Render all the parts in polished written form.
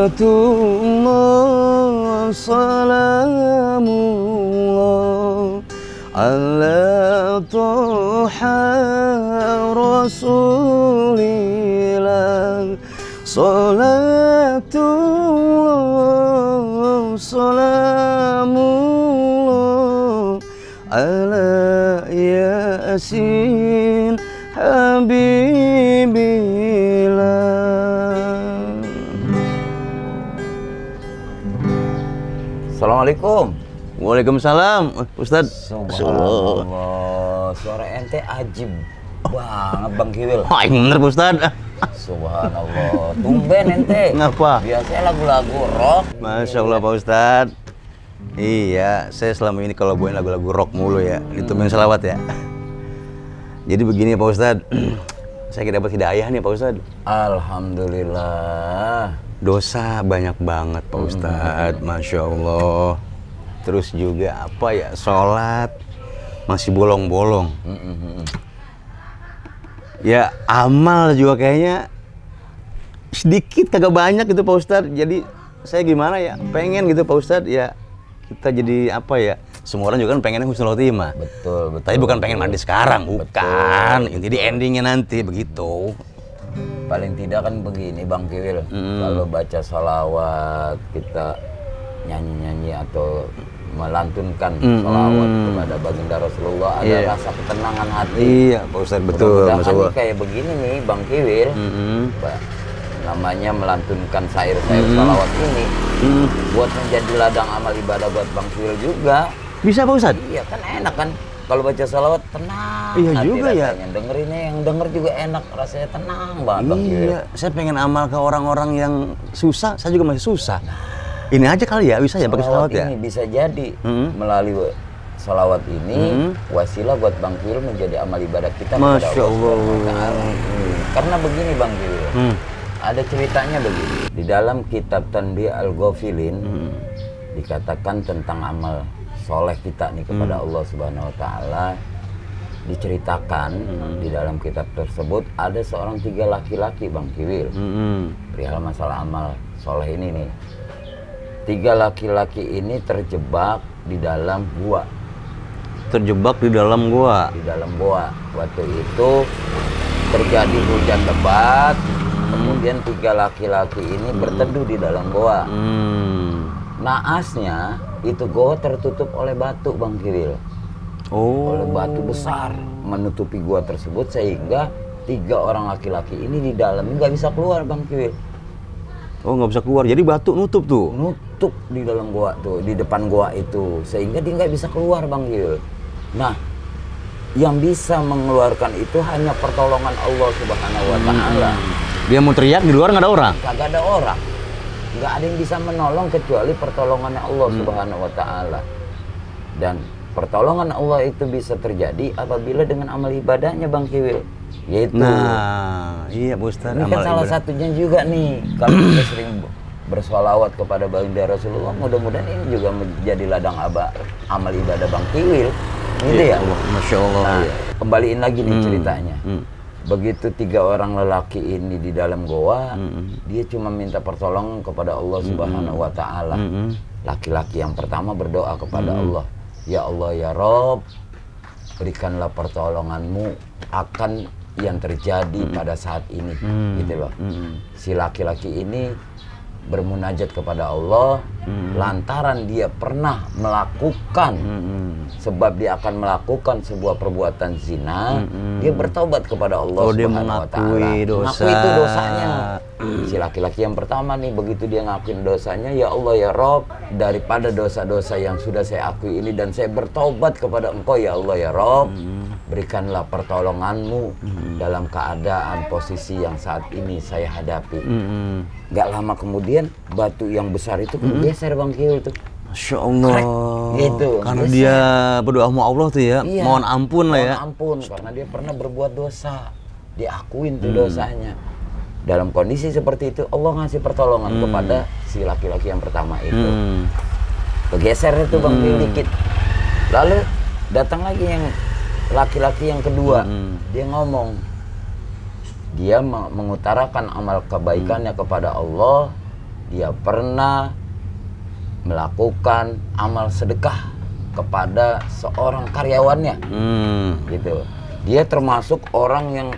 Salatullah salamullah ala Toha Rasulillah. Salatullah salamullah ala Yasin Habibillah. Assalamualaikum. Waalaikumsalam, Ustadz. Subhanallah, suara ente ajib banget Bang Kiwil. Oh, bener Ustadz. Subhanallah, tumben ente. Ngapa? Biasanya lagu-lagu rock. Masya Allah Pak Ustadz. Iya, saya selama ini kalau bawain lagu-lagu rock mulu ya, ditumben selawat ya. Jadi begini Pak Ustadz, saya dapat hidayah nih Pak Ustadz. Alhamdulillah. Dosa banyak banget Pak Ustadz, Masya Allah. Terus juga apa ya, sholat masih bolong-bolong. Ya amal juga kayaknya sedikit kagak banyak gitu Pak Ustadz. Jadi saya gimana ya, pengen gitu Pak Ustadz ya, kita jadi apa ya, semua orang juga kan pengennya husnul khotimah. Betul. Tapi bukan pengen mandi sekarang, bukan. Ini di endingnya nanti begitu. Paling tidak kan begini Bang Kiwil, kalau baca sholawat, kita nyanyi-nyanyi atau melantunkan sholawat kepada baginda Rasulullah, ada rasa ketenangan hati. Iya Pak Ustadz, betul. Mudah-mudahan kayak begini nih Bang Kiwil, namanya melantunkan syair-syair sholawat ini, buat menjadi ladang amal ibadah buat Bang Kiwil juga. Bisa Pak Ustadz? Iya kan enak kan, kalau baca sholawat tenang. Iya juga ya. Dengerinnya yang denger juga enak, rasanya tenang banget Bang Kiwil. Iya, saya pengen amal ke orang-orang yang susah, saya juga masih susah. Ini aja kali ya, bisa ya pakai sholawat ya? Ini bisa jadi melalui sholawat ini wasilah buat Bang Kiwil menjadi amal ibadah kita. Masya Allah. Karena begini Bang Kiwil, ada ceritanya begini. Di dalam kitab Tanbih Al-Ghafilin dikatakan tentang amal soleh kita nih kepada Allah Subhanahu Wa Taala. Diceritakan di dalam kitab tersebut ada seorang 3 laki-laki Bang Kiwil, perihal masalah amal soleh ini nih. 3 laki-laki ini terjebak di dalam gua. Terjebak di dalam gua? Di dalam gua. Waktu itu terjadi hujan lebat, kemudian 3 laki-laki ini berteduh di dalam gua. Naasnya itu gua tertutup oleh batu Bang Kiwil. Oleh batu besar menutupi gua tersebut, sehingga 3 orang laki-laki ini di dalam nggak bisa keluar Bang Kiwil. Oh, nggak bisa keluar, jadi batu nutup tuh? Nutup di dalam gua tuh, di depan gua itu, sehingga dia nggak bisa keluar Bang Kiwil. Nah, yang bisa mengeluarkan itu hanya pertolongan Allah Subhanahu Wa Taala. Dia mau teriak, di luar nggak ada orang? Kagak ada orang, nggak ada yang bisa menolong kecuali pertolongannya Allah Subhanahu Wa Taala. Dan pertolongan Allah itu bisa terjadi apabila dengan amal ibadahnya Bang Kiwil, yaitu iya Bu Ustadz, ini kan salah satunya juga nih, kalau kita sering bersolawat kepada baginda Rasulullah, mudah-mudahan ini juga menjadi ladang amal ibadah Bang Kiwil gitu ya. Masya Allah. Nah, kembaliin lagi nih ceritanya. Begitu 3 orang lelaki ini di dalam goa, dia cuma minta pertolongan kepada Allah Subhanahu Wa Taala. Laki-laki yang pertama berdoa kepada Allah, ya Allah ya Rob, berikanlah pertolonganmu akan yang terjadi pada saat ini, gitu loh. Si laki-laki ini bermunajat kepada Allah lantaran dia pernah melakukan, sebab dia akan melakukan sebuah perbuatan zina, dia bertobat kepada Allah Subhanahu Wa Taala. Mengakui itu dosanya. Si laki-laki yang pertama nih, begitu dia ngakuin dosanya, ya Allah ya Rob, daripada dosa-dosa yang sudah saya akui ini, dan saya bertobat kepada Engkau ya Allah ya Rob, berikanlah pertolonganmu dalam keadaan posisi yang saat ini saya hadapi. Gak lama kemudian batu yang besar itu geser Bang Kiwil tuh. Masya Allah. Gitu. Karena Geser. dia berdoa sama Allah tuh ya. Iya, Mohon ampun lah ya. Mohon ampun karena dia pernah berbuat dosa. Diakuin tuh dosanya. Dalam kondisi seperti itu Allah ngasih pertolongan kepada si laki-laki yang pertama itu. Bergeser itu Bang Kiwil dikit. Lalu datang lagi yang laki-laki yang kedua. Dia ngomong. Dia mengutarakan amal kebaikannya kepada Allah. Dia pernah melakukan amal sedekah kepada seorang karyawannya. Gitu. Dia termasuk orang yang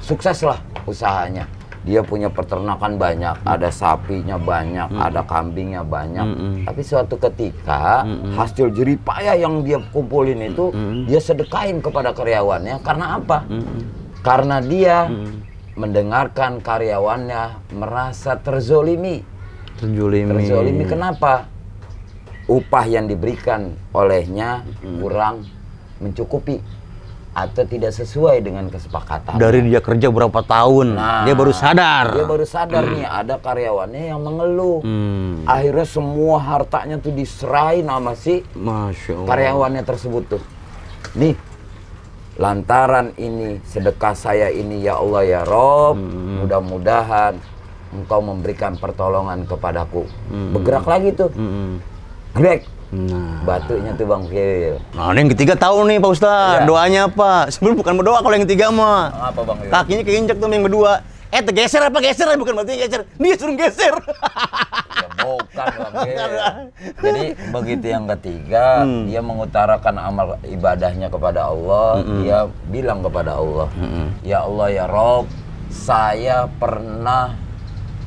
sukses lah usahanya. Dia punya peternakan banyak, ada sapinya banyak, ada kambingnya banyak. Tapi suatu ketika hasil jerih payah yang dia kumpulin itu dia sedekahin kepada karyawannya. Karena apa? Karena dia mendengarkan karyawannya merasa terzolimi. Terzolimi kenapa? Upah yang diberikan olehnya kurang mencukupi atau tidak sesuai dengan kesepakatan. Dari dia kerja berapa tahun, dia baru sadar. Dia baru sadar nih ada karyawannya yang mengeluh. Akhirnya semua hartanya tuh diserahin sama si Masya Allah. karyawannya tersebut tuh. Nih, lantaran ini sedekah saya ini ya Allah ya Rob, mudah-mudahan Engkau memberikan pertolongan kepadaku. Bergerak lagi tuh. Grek. Batunya tuh Bang Kiwil. Nah, yang ketiga tahu nih Pak Ustadz, Iya. doanya apa? Sebenarnya bukan berdoa kalau yang ketiga mah. Apa Bang Kiwil? Kakinya keinjak tuh yang kedua. Tergeser apa geser? Bukan berarti geser. Dia suruh geser. Ya bukan Bang Kiwil. Jadi begitu yang ketiga, dia mengutarakan amal ibadahnya kepada Allah. Dia bilang kepada Allah, ya Allah ya Rob, saya pernah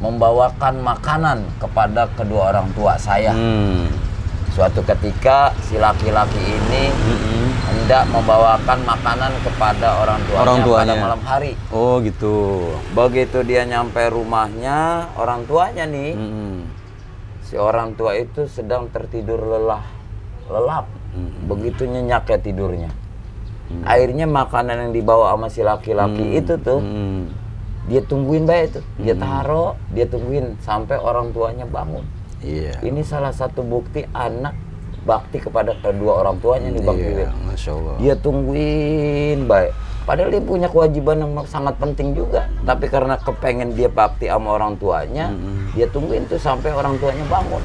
membawakan makanan kepada kedua orang tua saya. Suatu ketika si laki-laki ini hendak membawakan makanan kepada orang tuanya pada malam hari. Oh gitu. Begitu dia nyampe rumahnya, orang tuanya nih, si orang tua itu sedang tertidur lelap. Begitu nyenyak ya tidurnya. Akhirnya makanan yang dibawa sama si laki-laki itu tuh, dia tungguin baik tuh, dia taruh, dia tungguin sampai orang tuanya bangun. Iya. Ini salah satu bukti anak bakti kepada kedua orang tuanya nih Bang Kiwil. Masya Allah. Dia tungguin baik. Padahal dia punya kewajiban yang sangat penting juga. Tapi karena kepengen dia bakti sama orang tuanya, dia tungguin tuh sampai orang tuanya bangun.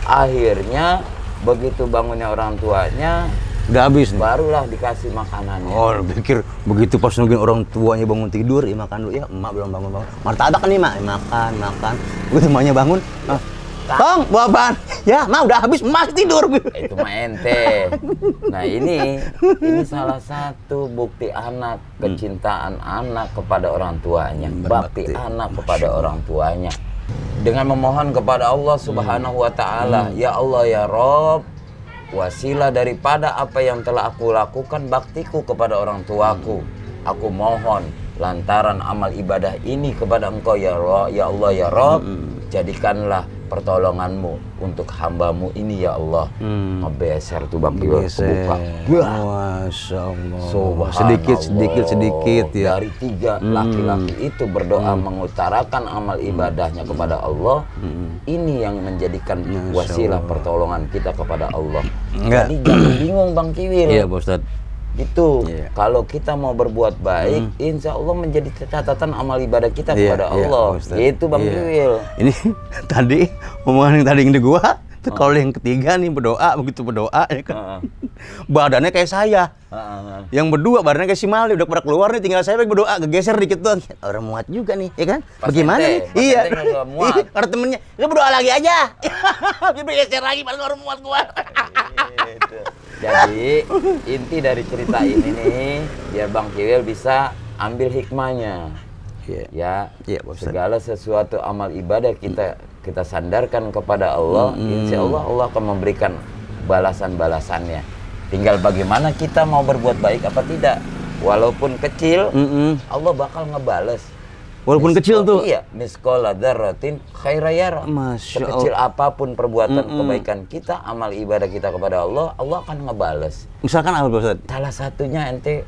Akhirnya begitu bangunnya orang tuanya, udah habis nih. barulah dikasih makanannya. Oh, pikir begitu pas nungguin orang tuanya bangun tidur, ya makan dulu ya. Emak belum bangun. Martabak kan nih, Mak. Makan. Begitu emaknya bangun, Tong, buah apaan? Ya, Mak udah habis, Mas tidur. Itu mah ente. Nah ini salah satu bukti anak, kecintaan anak kepada orang tuanya, bakti anak kepada orang tuanya. Dengan memohon kepada Allah Subhanahu wa Ta'ala, ya Allah ya Rob, wasilah daripada apa yang telah aku lakukan baktiku kepada orang tuaku. Aku mohon lantaran amal ibadah ini kepada Engkau ya Allah ya Rob, jadikanlah pertolonganmu untuk hambamu ini ya Allah. Ngebeser tuh Bang Kiwil kebuka. Masya Allah. Subhanallah. Sedikit ya. Dari tiga laki-laki itu berdoa mengutarakan amal ibadahnya kepada Allah. Ini yang menjadikan wasilah pertolongan kita kepada Allah. Enggak. Jadi jangan bingung Bang Kiwil. Iya, Pak Ustadz. Itu kalau kita mau berbuat baik, insya Allah menjadi catatan amal ibadah kita kepada Allah. Itu Bang Kiwil. Ini tadi omongan yang tadi yang di gua, tuh kalau yang ketiga nih begitu berdoa ya kan. Badannya kayak saya. Yang berdua badannya kayak si Mali, udah pada keluar nih, tinggal saya berdoa, geser dikit tuh. Orang muat juga nih, ya kan? Bagaimana nih? Iya. Ada temennya, lu berdoa lagi aja. Biar geser lagi, paling orang muat gua. Jadi inti dari cerita ini nih, biar Bang Kiwil bisa ambil hikmahnya. Ya, segala sesuatu amal ibadah kita sandarkan kepada Allah, insya Allah Allah akan memberikan balasan-balasannya. Tinggal bagaimana kita mau berbuat baik apa tidak. Walaupun kecil, Allah bakal ngebales. Walaupun kecil tuh. Iya, misqala dzarratin khaira yara. Masya Sekecil apapun perbuatan kebaikan kita, amal ibadah kita kepada Allah, Allah akan ngebales. Misalkan apa Pak Ustadz? Salah satunya ente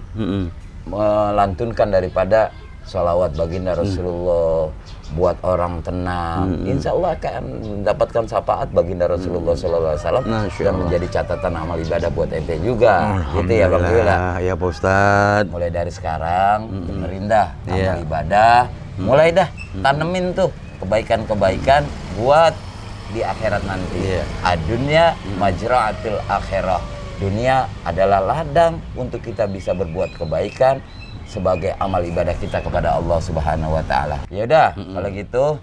melantunkan daripada sholawat baginda Rasulullah, buat orang tenang, insya Allah akan mendapatkan syafaat baginda Rasulullah SAW dan menjadi catatan amal ibadah buat ente juga, gitu ya Bang Wil. Ya Pak Ustadz. Mulai dari sekarang, benerin dah amal ibadah, mulai dah tanemin tuh kebaikan-kebaikan buat di akhirat nanti. Adunya majra'atil akhirah. Dunia adalah ladang untuk kita bisa berbuat kebaikan sebagai amal ibadah kita kepada Allah Subhanahu wa taala. Ya udah, kalau gitu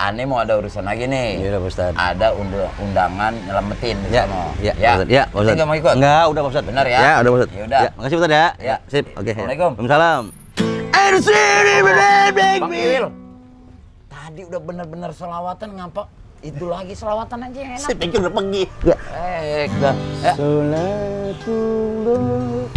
Ane mau ada urusan lagi nih. Iya, Pak Ustadz. Ada undangan nyelamatin di sana. Ya, ya, Pak Ustadz. Enggak mau ikut? Enggak, udah Pak Ustadz. Benar ya? Ya, udah Pak Ustadz. Ya udah. Ya, makasih Pak Ustadz ya. Ya. Sip. Oke. Assalamualaikum. Waalaikumsalam. Bang Wil, tadi udah benar-benar selawatan, ngapa itu lagi selawatan aja yang enak. Saya pikir udah pergi. Ya. Salatullah